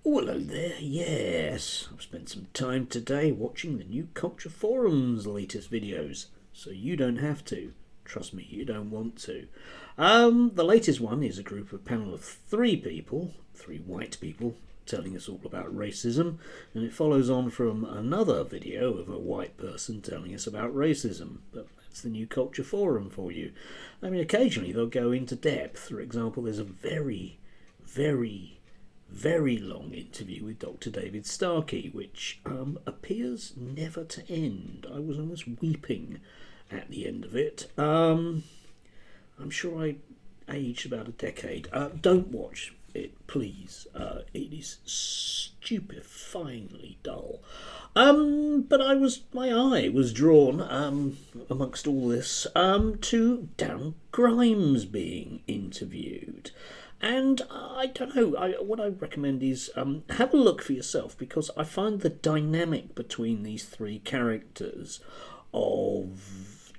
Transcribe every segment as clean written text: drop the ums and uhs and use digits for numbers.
Oh, hello there. Yes, I've spent some time today watching the New Culture Forum's latest videos, so you don't have to. Trust me, you don't want to. The latest one is a panel of three people, three white people, telling us all about racism, and it follows on from another video of a white person telling us about racism. But that's the New Culture Forum for you. I mean, occasionally they'll go into depth. For example, there's a very long interview with Dr. David Starkey, which appears never to end. I was almost weeping at the end of it. I'm sure I aged about a decade. Don't watch it, please. It is stupefyingly dull. But my eye was drawn, amongst all this, to Darren Grimes being interviewed. And I don't know, what I recommend is have a look for yourself, because I find the dynamic between these three characters of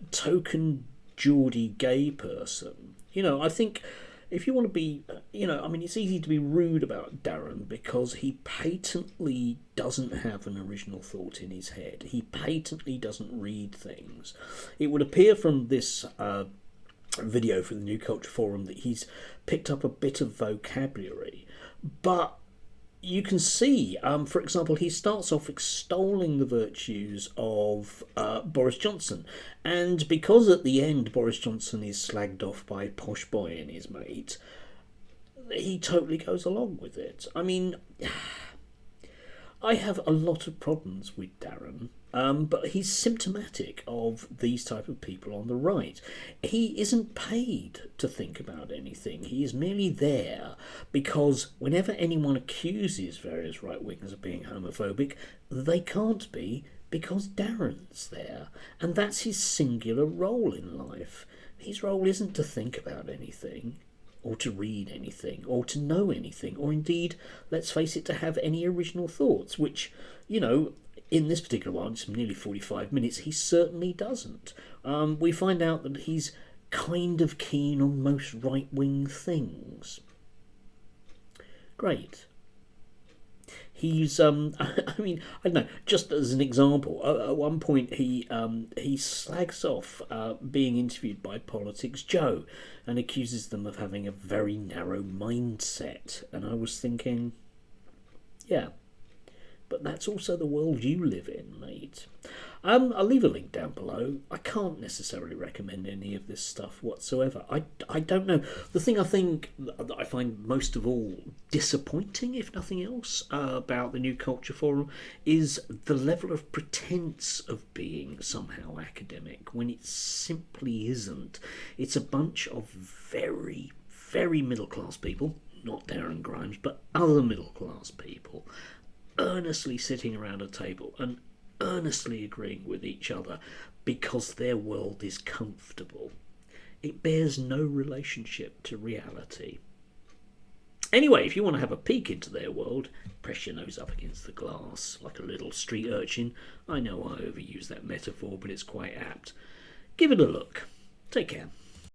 token Geordie gay person. I think if you want to be, it's easy to be rude about Darren because he patently doesn't have an original thought in his head. He patently doesn't read things. It would appear from this video for the New Culture Forum that he's picked up a bit of vocabulary, but you can see, for example, he starts off extolling the virtues of Boris Johnson, and because at the end Boris Johnson is slagged off by Posh Boy and his mate, he totally goes along with it. I mean, I have a lot of problems with Darren, but he's symptomatic of these type of people on the right. He isn't paid to think about anything. He is merely there because whenever anyone accuses various right-wingers of being homophobic, they can't be because Darren's there. And that's his singular role in life. His role isn't to think about anything, or to read anything, or to know anything, or indeed, let's face it, to have any original thoughts, which, in this particular one, it's nearly 45 minutes, he certainly doesn't. We find out that he's kind of keen on most right-wing things. Great. He's, I don't know, just as an example, at one point he slags off being interviewed by Politics Joe and accuses them of having a very narrow mindset. And I was thinking, yeah, but that's also the world you live in, mate. I'll leave a link down below. I can't necessarily recommend any of this stuff whatsoever. I don't know. The thing I think that I find most of all disappointing, if nothing else, about the New Culture Forum is the level of pretense of being somehow academic when it simply isn't. It's a bunch of very, very middle-class people, not Darren Grimes, but other middle-class people, earnestly sitting around a table and earnestly agreeing with each other because their world is comfortable. It bears no relationship to reality. Anyway, if you want to have a peek into their world, press your nose up against the glass like a little street urchin. I know I overuse that metaphor, but it's quite apt. Give it a look. Take care.